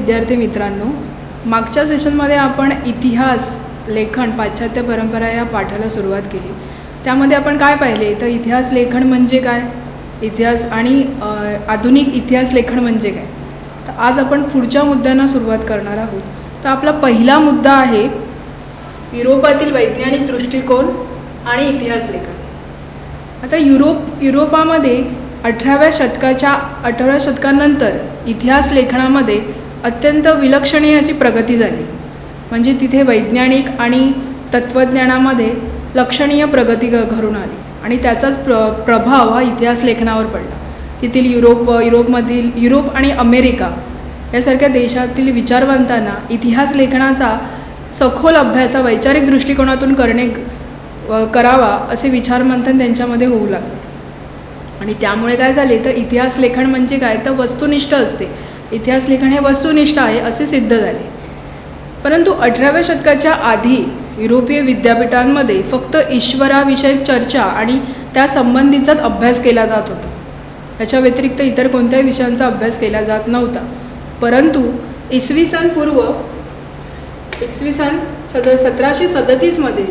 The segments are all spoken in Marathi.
विद्यार्थी मित्रांनो, मागच्या सेशनमध्ये आपण इतिहास लेखन पाश्चात्य परंपरा या पाठाला सुरुवात केली. त्यामध्ये आपण काय पाहिले तर इतिहास लेखन म्हणजे काय, इतिहास आणि आधुनिक इतिहास लेखन म्हणजे काय. तर आज आपण पुढच्या मुद्द्यांना सुरुवात करणार आहोत. तर आपला पहिला मुद्दा आहे युरोपातील वैज्ञानिक दृष्टिकोन आणि इतिहास लेखन. आता युरोपामध्ये 18व्या शतकानंतर इतिहास लेखनामध्ये अत्यंत विलक्षणीय अशी प्रगती झाली. म्हणजे तिथे वैज्ञानिक आणि तत्त्वज्ञानामध्ये लक्षणीय प्रगती घडून आली आणि त्याचाच प्रभाव हा इतिहास लेखनावर पडला. तेथील युरोप आणि अमेरिका यासारख्या देशातील विचारवंतांना इतिहास लेखनाचा सखोल अभ्यास वैचारिक दृष्टिकोनातून करावा असे विचारमंथन त्यांच्यामध्ये होऊ लागले. आणि त्यामुळे काय झाले तर इतिहास लेखन म्हणजे काय तर वस्तुनिष्ठ असते, इतिहास लेखन हे वस्तुनिष्ठ आहे असे सिद्ध झाले. परंतु 18व्या शतकाच्या आधी युरोपीय विद्यापीठांमध्ये फक्त ईश्वराविषयक चर्चा आणि त्या संबंधीचाच अभ्यास केला जात होता. त्याच्या व्यतिरिक्त इतर कोणत्याही विषयांचा अभ्यास केला जात नव्हता. परंतु इसवी सन 1737मध्ये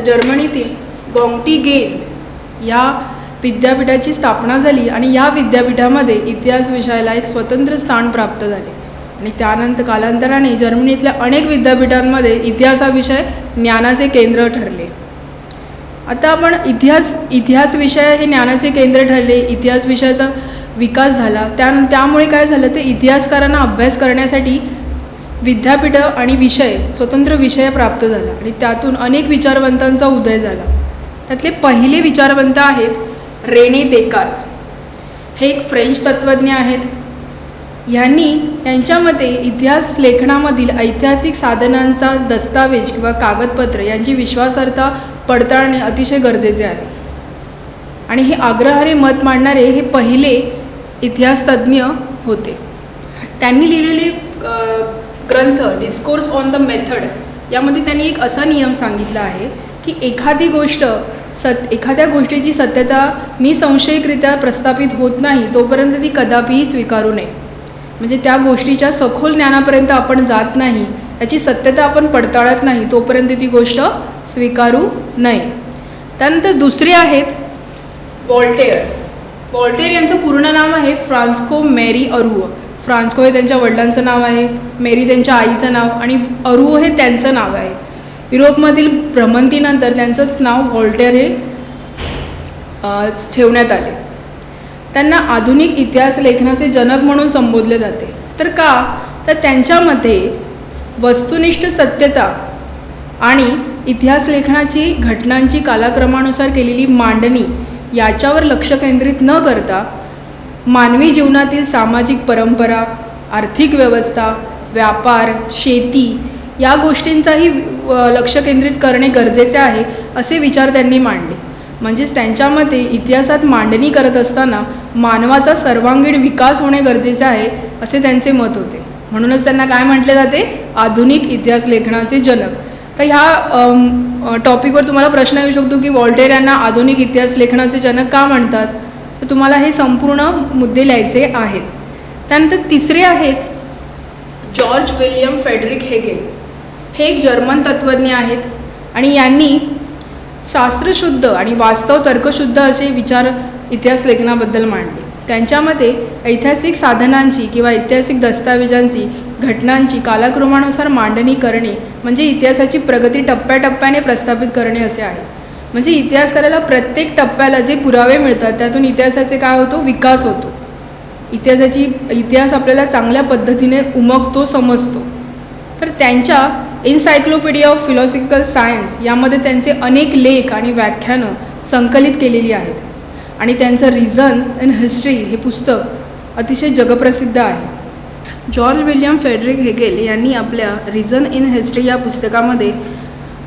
जर्मनीतील गॉन्टिगेन या विद्यापीठाची स्थापना झाली आणि या विद्यापीठामध्ये इतिहास विषयाला एक स्वतंत्र स्थान प्राप्त झाले. आणि त्यानंतर कालांतराने जर्मनीतल्या अनेक विद्यापीठांमध्ये इतिहास हा विषय ज्ञानाचे केंद्र ठरले. आता आपण इतिहास विषय हे ज्ञानाचे केंद्र ठरले, इतिहास विषयाचा विकास झाला. त्यामुळे काय झालं ते इतिहासकारांना अभ्यास करण्यासाठी विद्यापीठं आणि स्वतंत्र विषय प्राप्त झाला आणि त्यातून अनेक विचारवंतांचा उदय झाला. त्यातले पहिले विचारवंत आहेत रेने देकार्त. हे एक फ्रेंच तत्त्वज्ञ आहेत. यांच्या मते इतिहास लेखनामधील ऐतिहासिक साधनांचा दस्तावेज किंवा कागदपत्र यांची विश्वासार्हता पडताळणे अतिशय गरजेचे आहे. आणि हे आग्रहाने मत मांडणारे हे पहिले इतिहासतज्ञ होते. त्यांनी लिहिलेले ग्रंथ डिस्कोर्स ऑन द मेथड यामध्ये त्यांनी एक असा नियम सांगितला आहे की एखाद्या गोष्टीची सत्यता निसंशयिकरित्या प्रस्थापित होत नाही तोपर्यंत ती कदापिही स्वीकारू नये. म्हणजे त्या गोष्टीच्या सखोल ज्ञानापर्यंत आपण जात नाही, त्याची सत्यता आपण पडताळत नाही तोपर्यंत ती गोष्ट स्वीकारू नये. त्यानंतर दुसरे आहेत व्हॉल्टेअर यांचं पूर्ण नाव आहे फ्रान्स्को मेरी अरुओ. फ्रान्स्को हे त्यांच्या वडिलांचं नाव आहे, मेरी त्यांच्या आईचं नाव आणि अरुओ हे त्यांचं नाव आहे. युरोपमधील भ्रमंतीनंतर त्यांचंच नाव व्हॉल्टेअर हे ठेवण्यात आले. त्यांना आधुनिक इतिहास लेखनाचे जनक म्हणून संबोधले जाते. तर का तर त्यांच्या मते वस्तुनिष्ठ सत्यता आणि इतिहास लेखनाची घटनांची कालक्रमानुसार केलेली मांडणी याच्यावर लक्ष केंद्रित न करता मानवी जीवनातील सामाजिक परंपरा, आर्थिक व्यवस्था, व्यापार, शेती या गोष्टींचाही लक्ष केंद्रित करणे गरजेचे आहे असे विचार त्यांनी मांडले. म्हणजेच त्यांच्या मते इतिहासात मांडणी करत असताना मानवाचा सर्वांगीण विकास होणे गरजेचे आहे असे त्यांचे मत होते. म्हणूनच त्यांना काय म्हटले जाते, आधुनिक इतिहास लेखनाचे जनक. तर ह्या टॉपिकवर तुम्हाला प्रश्न येऊ शकतो की व्हॉल्टेअर यांना आधुनिक इतिहास लेखनाचे जनक का म्हणतात. तर तुम्हाला हे संपूर्ण मुद्दे लिहायचे आहेत. त्यानंतर तिसरे आहेत जॉर्ज विलियम फ्रेडरिक हेगेल. हे एक जर्मन तत्त्वज्ञ आहेत आणि यांनी शास्त्रशुद्ध आणि वास्तव तर्कशुद्ध असे विचार इतिहास लेखनाबद्दल मांडले. त्यांच्या मते ऐतिहासिक साधनांची किंवा ऐतिहासिक दस्तावेजांची घटनांची कालक्रमानुसार मांडणी करणे म्हणजे इतिहासाची प्रगती टप्प्याटप्प्याने प्रस्थापित करणे असे आहे. म्हणजे इतिहासकाराला प्रत्येक टप्प्याला जे पुरावे मिळतात त्यातून इतिहासाचे काय होतो, विकास होतो. इतिहास आपल्याला चांगल्या पद्धतीने उमगतो, समजतो. तर त्यांच्या एन्सायक्लोपीडिया ऑफ फिलॉसॉफिकल सायन्स यामध्ये त्यांचे अनेक लेख आणि व्याख्यानं संकलित केलेली आहेत. आणि त्यांचं रिझन इन हिस्ट्री हे पुस्तक अतिशय जगप्रसिद्ध आहे. जॉर्ज विलियम फ्रेडरिक हेगेल यांनी आपल्या रिझन इन हिस्ट्री या पुस्तकामध्ये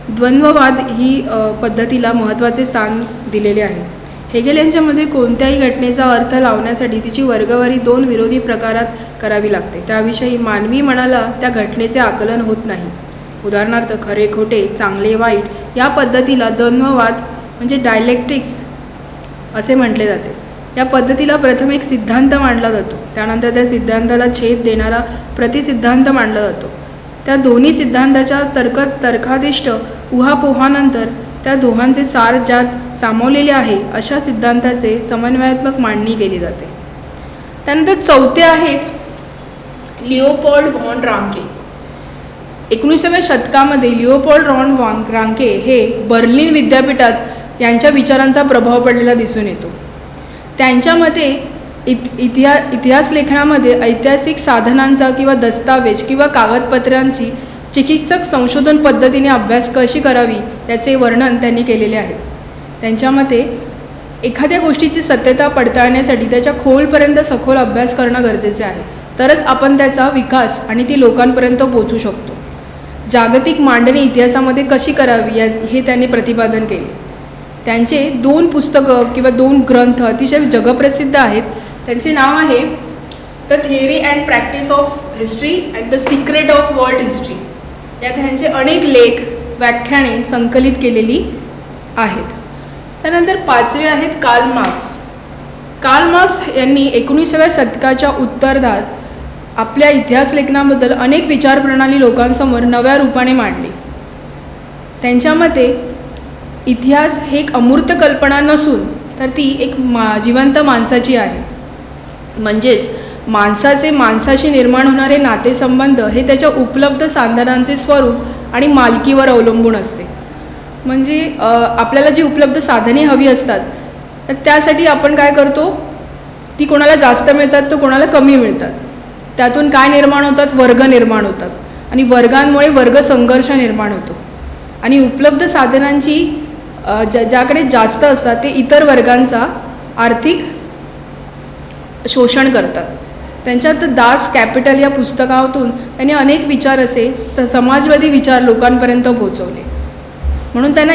द्वंद्ववाद ही पद्धतीला महत्त्वाचे स्थान दिलेले आहे. हेगेल यांच्यामध्ये कोणत्याही घटनेचा अर्थ लावण्यासाठी तिची वर्गवारी 2 विरोधी प्रकारात करावी लागते. त्याविषयी मानवी मनाला त्या घटनेचे आकलन होत नाही. उदाहरणार्थ खरे खोटे, चांगले वाईट या पद्धतीला द्वंद्ववाद म्हणजे डायलेक्टिक्स असे म्हटले जाते. या पद्धतीला प्रथम एक सिद्धांत मांडला जातो, त्यानंतर त्या सिद्धांताला छेद देणारा प्रतिसिद्धांत मांडला जातो. त्या दोन्ही सिद्धांताच्या तर्कादिष्ट उहापोहानंतर त्या दोहांचे सार ज्यात सामावलेले आहे अशा सिद्धांताचे समन्वयात्मक मांडणी केली जाते. त्यानंतर चौथे आहेत लिओपोल्ड व्हॉन रांके. 19व्या शतकामध्ये लिओपोल्ड व्हॉन रांके हे बर्लिन विद्यापीठात यांच्या विचारांचा प्रभाव पडलेला दिसून येतो. त्यांच्या मते इतिहास लेखनामध्ये ऐतिहासिक साधनांचा किंवा दस्तावेज किंवा कागदपत्रांची चिकित्सक संशोधन पद्धतीने अभ्यास कशी करावी याचे वर्णन त्यांनी केलेले आहे. त्यांच्या मते एखाद्या गोष्टीची सत्यता पडताळण्यासाठी त्याच्या खोलपर्यंत सखोल अभ्यास करणं गरजेचे आहे, तरच आपण त्याचा विकास आणि ती लोकांपर्यंत पोहोचू शकतो. जागतिक मांडणी इतिहासामध्ये कशी करावी हे त्यांनी प्रतिपादन केले. त्यांचे 2 पुस्तकं किंवा 2 ग्रंथ अतिशय जगप्रसिद्ध आहेत. त्यांचे नाव आहे the theory and practice of history and the secret of world history. यात त्यांचे अनेक लेख व्याख्याने संकलित केलेली आहेत. त्यानंतर 5वे आहेत कार्ल मार्क्स. कार्ल मार्क्स यांनी 19व्या शतकाच्या उत्तरार्धात आपल्या इतिहास लेखनाबद्दल अनेक विचारप्रणाली लोकांसमोर नव्या रूपाने मांडली. त्यांच्या मते इतिहास हे एक अमूर्त कल्पना नसून तर ती एक जिवंत माणसाची आहे. म्हणजेच माणसाशी निर्माण होणारे नातेसंबंध हे त्याच्या उपलब्ध साधनांचे स्वरूप आणि मालकीवर अवलंबून असते. म्हणजे आपल्याला जी उपलब्ध साधने हवी असतात तर त्यासाठी आपण काय करतो, ती कोणाला जास्त मिळतात तर कोणाला कमी मिळतात. त्यातून काय निर्माण होतात, वर्ग निर्माण होतात आणि वर्गांमुळे वर्ग संघर्ष निर्माण होतो. आणि उपलब्ध साधनांची ज्याकडे जास्त असतात ते इतर वर्गांचा आर्थिक शोषण करतात. त्यांच्यात दास कॅपिटल या पुस्तकातून त्यांनी अनेक विचार असे समाजवादी विचार लोकांपर्यंत पोहोचवले. म्हणून त्यांना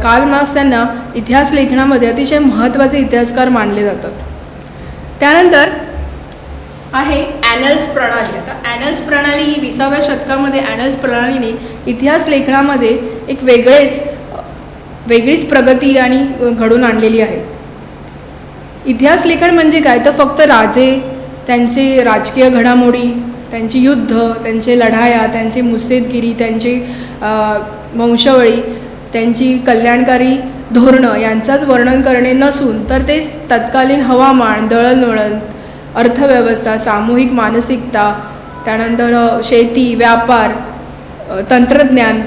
कार्ल मार्क्स यांना इतिहास लेखनामध्ये अतिशय महत्त्वाचे इतिहासकार मानले जातात. त्यानंतर आहे ॲनल्स प्रणाली. आता ॲनल्स प्रणाली ही 20व्या शतकामध्ये ॲनल्स प्रणालीने इतिहास लेखनामध्ये एक वेगळीच प्रगती आणि घडून आणलेली आहे. इतिहास लेखन म्हणजे काय तर फक्त राजे, त्यांचे राजकीय घडामोडी, त्यांची युद्ध, त्यांचे लढाया, त्यांचे मुत्सद्देगिरी, त्यांची वंशावळी, त्यांची कल्याणकारी धोरणं यांचाच वर्णन करणे नसून तर ते तत्कालीन हवामान, दळणवळण, अर्थव्यवस्था, सामूहिक मानसिकता, त्यानंतर शेती, व्यापार, तंत्रज्ञान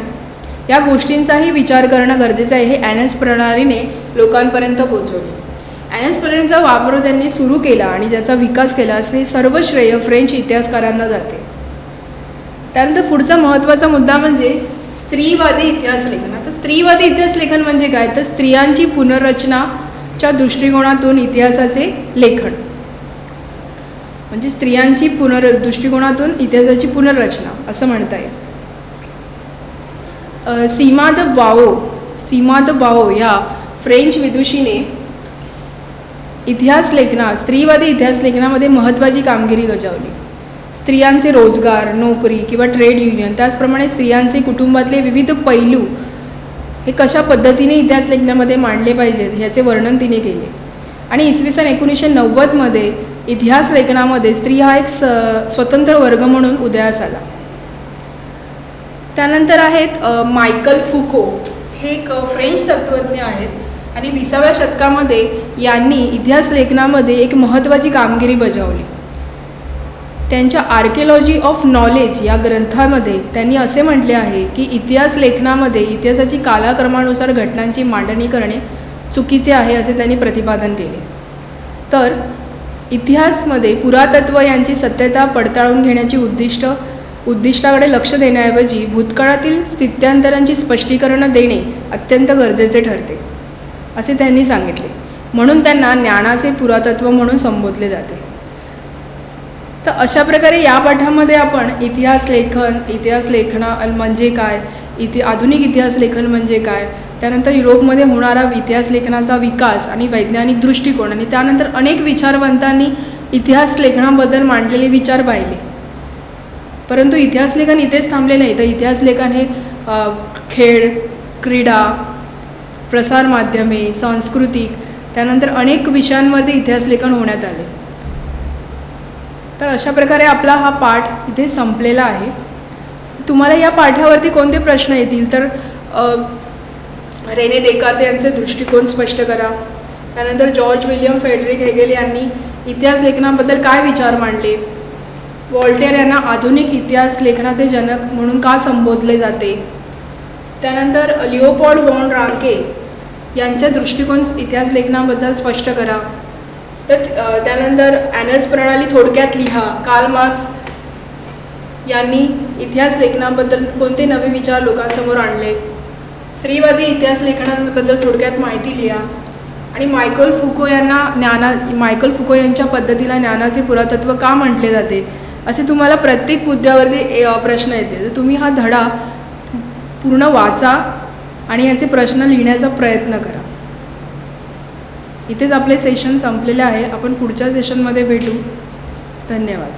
या गोष्टींचाही विचार करणं गरजेचं आहे. हे ॲनल्स प्रणालीने लोकांपर्यंत पोहोचवले. ॲनल्स प्रणालीचा वापर त्यांनी सुरू केला आणि ज्याचा विकास केला असे सर्व श्रेय फ्रेंच इतिहासकारांना जाते. त्यानंतर पुढचा महत्त्वाचा मुद्दा म्हणजे स्त्रीवादी इतिहास लेखन. आता स्त्रीवादी इतिहास लेखन म्हणजे काय तर स्त्रियांची पुनर्रचनाच्या दृष्टिकोनातून इतिहासाचे लेखन. म्हणजे स्त्रियांची दृष्टिकोनातून इतिहासाची पुनर्रचना असं म्हणता येईल. सीमा द बाओ या फ्रेंच विदुषीने स्त्रीवादी इतिहास लेखनामध्ये महत्त्वाची कामगिरी बजावली. स्त्रियांचे रोजगार, नोकरी किंवा ट्रेड युनियन, त्याचप्रमाणे स्त्रियांचे कुटुंबातले विविध पैलू हे कशा पद्धतीने इतिहास लेखनामध्ये मांडले पाहिजेत ह्याचे वर्णन तिने केले. आणि इसवी सन 1990मध्ये इतिहास लेखनामध्ये स्त्री हा एक स्वतंत्र वर्ग म्हणून उदयास आला. त्यानंतर आहेत मायकल फुको. हे एक फ्रेंच तत्त्वज्ञ आहेत आणि 20व्या शतकामध्ये यांनी इतिहास लेखनामध्ये एक महत्त्वाची कामगिरी बजावली. त्यांच्या आर्किओलॉजी ऑफ नॉलेज या ग्रंथामध्ये त्यांनी असे म्हटले आहे की इतिहास लेखनामध्ये इतिहासाची कालक्रमानुसार घटनांची मांडणी करणे चुकीचे आहे असे त्यांनी प्रतिपादन केले. तर इतिहासमध्ये पुरातत्व यांची सत्यता पडताळून घेण्याची उद्दिष्टाकडे लक्ष देण्याऐवजी भूतकाळातील स्थित्यांतरांची स्पष्टीकरणं देणे अत्यंत गरजेचे ठरते असे त्यांनी सांगितले. म्हणून त्यांना ज्ञानाचे पुरातत्व म्हणून संबोधले जाते. तर अशा प्रकारे या पाठामध्ये आपण इतिहास लेखन म्हणजे काय, आधुनिक इतिहास लेखन म्हणजे काय, त्यानंतर युरोपमध्ये होणारा इतिहास लेखनाचा विकास आणि वैज्ञानिक दृष्टिकोन आणि त्यानंतर अनेक विचारवंतांनी इतिहास लेखनाबद्दल मांडलेले विचार पाहिले. परंतु इतिहास लेखन इथेच थांबले नाही, तर इतिहास लेखन हे खेळ, क्रीडा, प्रसारमाध्यमे, सांस्कृतिक, त्यानंतर अनेक विषयांवरती इतिहास लेखन होण्यात आले. तर अशा प्रकारे आपला हा पाठ इथे संपलेला आहे. तुम्हाला या पाठावरती कोणते प्रश्न येतील तर रेने देकार्त यांचे दृष्टिकोन स्पष्ट करा. त्यानंतर जॉर्ज विलियम फ्रेडरिक हेगेल यांनी इतिहास लेखनाबद्दल काय विचार मांडले. व्हॉल्टेअर यांना आधुनिक इतिहास लेखनाचे जनक म्हणून का संबोधले जाते. त्यानंतर लिओपोल्ड वॉन रांके यांचे दृष्टिकोन इतिहास लेखनाबद्दल स्पष्ट करा. तर त्यानंतर ॲनल्स प्रणाली थोडक्यात लिहा. कार्ल मार्क्स यांनी इतिहास लेखनाबद्दल कोणते नवे विचार लोकांसमोर आणले. स्त्रीवादी इतिहास लेखनाबद्दल थोडक्यात माहिती लिहा. आणि मायकल फुको यांच्या पद्धतीला ज्ञानाचे पुरातत्व का म्हटले जाते असे तुम्हाला प्रत्येक मुद्द्यावरती प्रश्न येते. तर तुम्ही हा धडा पूर्ण वाचा आणि याचे प्रश्न लिहिण्याचा प्रयत्न करा. इथेच आपले सेशन संपलेले आहे. आपण पुढच्या सेशनमध्ये भेटू. धन्यवाद.